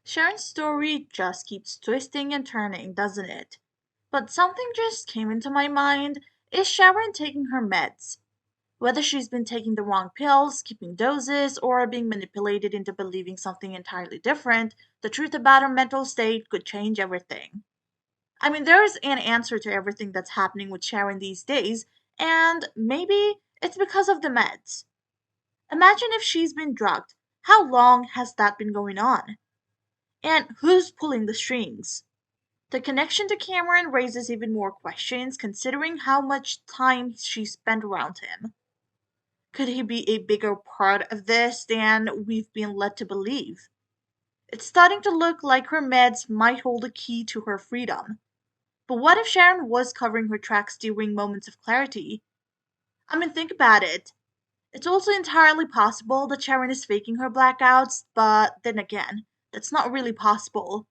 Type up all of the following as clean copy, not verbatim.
Sharon's story just keeps twisting and turning, doesn't it? But something just came into my mind. Is Sharon taking her meds? Whether she's been taking the wrong pills, skipping doses, or being manipulated into believing something entirely different, the truth about her mental state could change everything. There's an answer to everything that's happening with Sharon these days, and maybe it's because of the meds. Imagine if she's been drugged. How long has that been going on? And who's pulling the strings? The connection to Cameron raises even more questions considering how much time she spent around him. Could he be a bigger part of this than we've been led to believe? It's starting to look like her meds might hold a key to her freedom. But what if Sharon was covering her tracks during moments of clarity? Think about it. It's also entirely possible that Sharon is faking her blackouts, but then again, that's not really possible.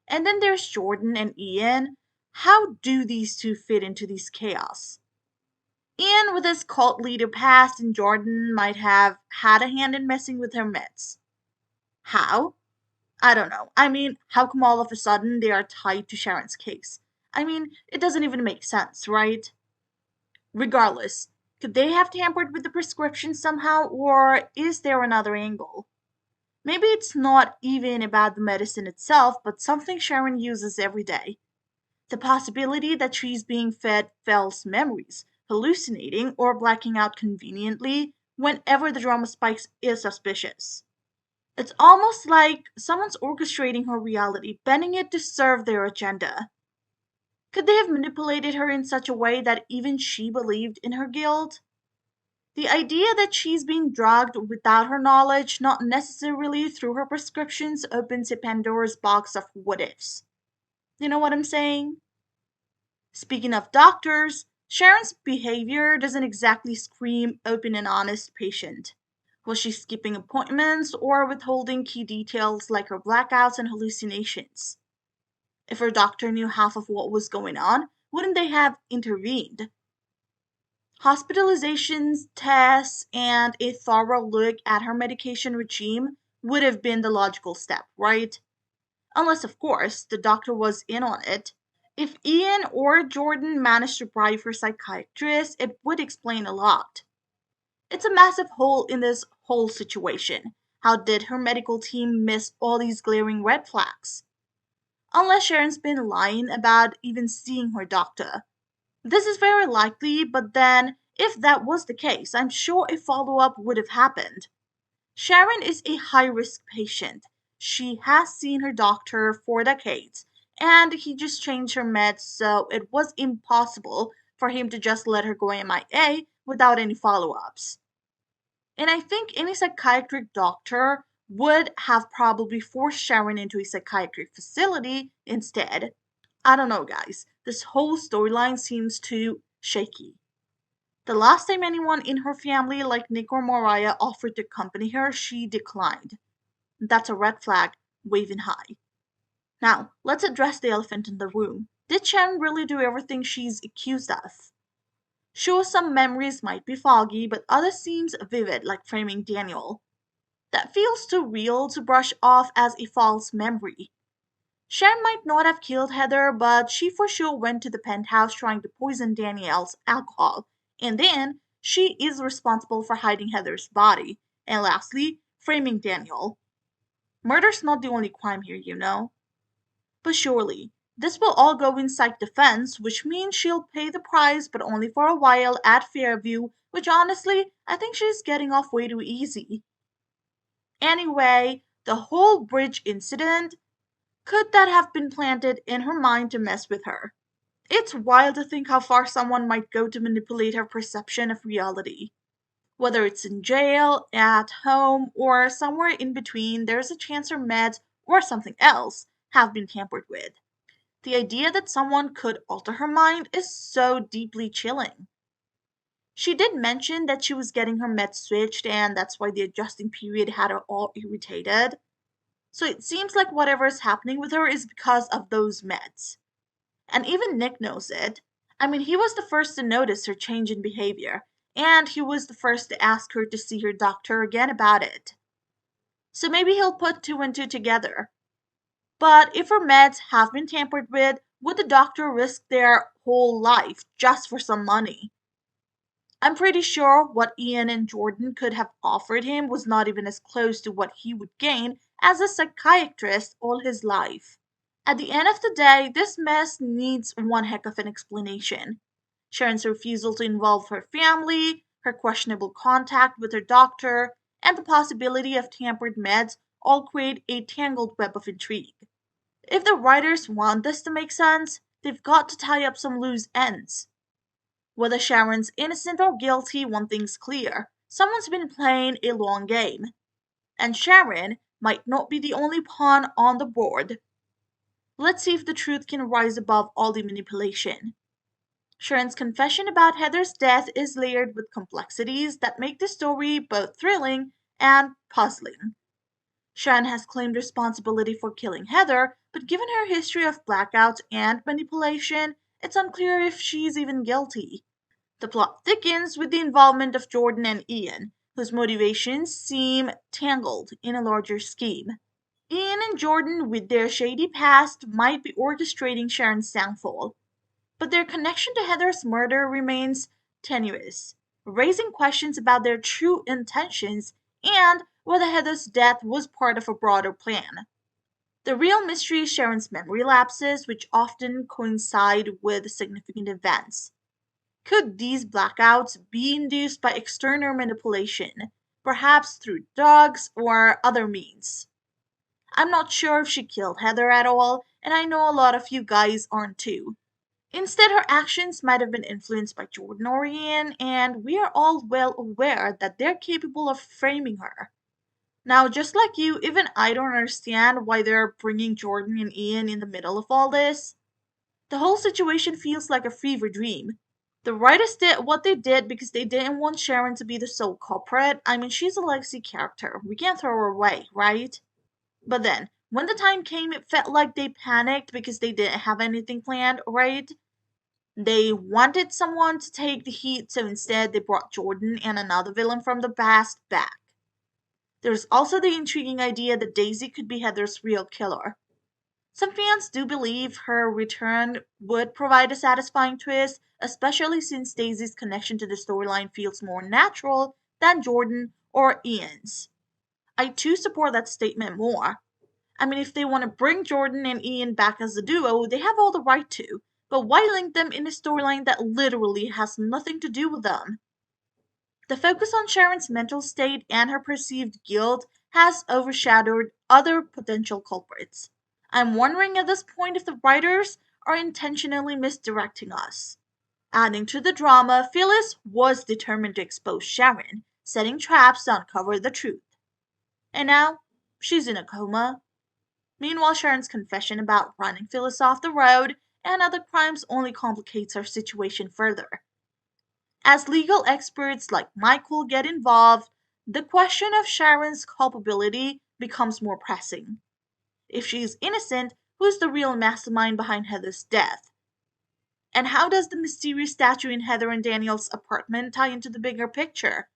And then there's Jordan and Ian. How do these two fit into this chaos? Ian, with his cult leader past, and Jordan might have had a hand in messing with her meds. How? I don't know. How come all of a sudden they are tied to Sharon's case? It doesn't even make sense, right? Regardless, could they have tampered with the prescription somehow, or is there another angle? Maybe it's not even about the medicine itself, but something Sharon uses every day. The possibility that she's being fed false memories, hallucinating, or blacking out conveniently whenever the drama spikes is suspicious. It's almost like someone's orchestrating her reality, bending it to serve their agenda. Could they have manipulated her in such a way that even she believed in her guilt? The idea that she's being drugged without her knowledge, not necessarily through her prescriptions, opens a Pandora's box of what ifs. You know what I'm saying? Speaking of doctors, Sharon's behavior doesn't exactly scream open and honest patient. Was she skipping appointments or withholding key details like her blackouts and hallucinations? If her doctor knew half of what was going on, wouldn't they have intervened? Hospitalizations, tests, and a thorough look at her medication regime would have been the logical step, right? Unless, of course, the doctor was in on it. If Ian or Jordan managed to bribe her psychiatrist, it would explain a lot. It's a massive hole in this whole situation. How did her medical team miss all these glaring red flags? Unless Sharon's been lying about even seeing her doctor. This is very likely, but then, if that was the case, I'm sure a follow up would have happened. Sharon is a high risk patient. She has seen her doctor for decades, and he just changed her meds, so it was impossible for him to just let her go MIA without any follow ups. And I think any psychiatric doctor would have probably forced Sharon into a psychiatric facility instead. I don't know, guys. This whole storyline seems too shaky. The last time anyone in her family, like Nick or Mariah, offered to accompany her, she declined. That's a red flag, waving high. Now, let's address the elephant in the room. Did Sharon really do everything she's accused of? Sure, some memories might be foggy, but others seems vivid, like framing Daniel. That feels too real to brush off as a false memory. Sharon might not have killed Heather, but she for sure went to the penthouse trying to poison Danielle's alcohol. And then, she is responsible for hiding Heather's body. And lastly, framing Daniel. Murder's not the only crime here, you know. But surely, this will all go in psych defense, which means she'll pay the price, but only for a while at Fairview, which honestly, I think she's getting off way too easy. Anyway, the whole bridge incident, could that have been planted in her mind to mess with her? It's wild to think how far someone might go to manipulate her perception of reality. Whether it's in jail, at home, or somewhere in between, there's a chance her meds, or something else, have been tampered with. The idea that someone could alter her mind is so deeply chilling. She did mention that she was getting her meds switched, and that's why the adjusting period had her all irritated. So it seems like whatever is happening with her is because of those meds. And even Nick knows it. He was the first to notice her change in behavior, and he was the first to ask her to see her doctor again about it. So maybe he'll put two and two together. But if her meds have been tampered with, would the doctor risk their whole life just for some money? I'm pretty sure what Ian and Jordan could have offered him was not even as close to what he would gain as a psychiatrist all his life. At the end of the day, this mess needs one heck of an explanation. Sharon's refusal to involve her family, her questionable contact with her doctor, and the possibility of tampered meds all create a tangled web of intrigue. If the writers want this to make sense, they've got to tie up some loose ends. Whether Sharon's innocent or guilty, one thing's clear. Someone's been playing a long game. And Sharon might not be the only pawn on the board. Let's see if the truth can rise above all the manipulation. Sharon's confession about Heather's death is layered with complexities that make the story both thrilling and puzzling. Sharon has claimed responsibility for killing Heather, but given her history of blackouts and manipulation, it's unclear if she's even guilty. The plot thickens with the involvement of Jordan and Ian, whose motivations seem tangled in a larger scheme. Ian and Jordan, with their shady past, might be orchestrating Sharon's downfall, but their connection to Heather's murder remains tenuous, raising questions about their true intentions and whether Heather's death was part of a broader plan. The real mystery is Sharon's memory lapses, which often coincide with significant events. Could these blackouts be induced by external manipulation, perhaps through drugs or other means? I'm not sure if she killed Heather at all, and I know a lot of you guys aren't too. Instead, her actions might have been influenced by Jordan or Ian, and we are all well aware that they're capable of framing her. Now, just like you, even I don't understand why they're bringing Jordan and Ian in the middle of all this. The whole situation feels like a fever dream. The writers did what they did because they didn't want Sharon to be the sole culprit. I mean, she's a legacy character. We can't throw her away, right? But then, when the time came, it felt like they panicked because they didn't have anything planned, right? They wanted someone to take the heat, so instead they brought Jordan and another villain from the past back. There's also the intriguing idea that Daisy could be Heather's real killer. Some fans do believe her return would provide a satisfying twist, especially since Daisy's connection to the storyline feels more natural than Jordan or Ian's. I too support that statement more. I mean, if they want to bring Jordan and Ian back as a duo, they have all the right to, but why link them in a storyline that literally has nothing to do with them? The focus on Sharon's mental state and her perceived guilt has overshadowed other potential culprits. I'm wondering at this point if the writers are intentionally misdirecting us. Adding to the drama, Phyllis was determined to expose Sharon, setting traps to uncover the truth. And now, she's in a coma. Meanwhile, Sharon's confession about running Phyllis off the road and other crimes only complicates her situation further. As legal experts like Michael get involved, the question of Sharon's culpability becomes more pressing. If she is innocent, who is the real mastermind behind Heather's death? And how does the mysterious statue in Heather and Daniel's apartment tie into the bigger picture?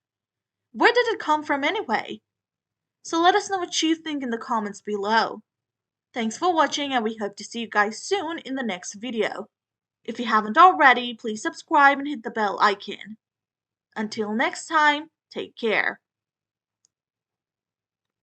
Where did it come from anyway? So let us know what you think in the comments below. Thanks for watching, and we hope to see you guys soon in the next video. If you haven't already, please subscribe and hit the bell icon. Until next time, take care.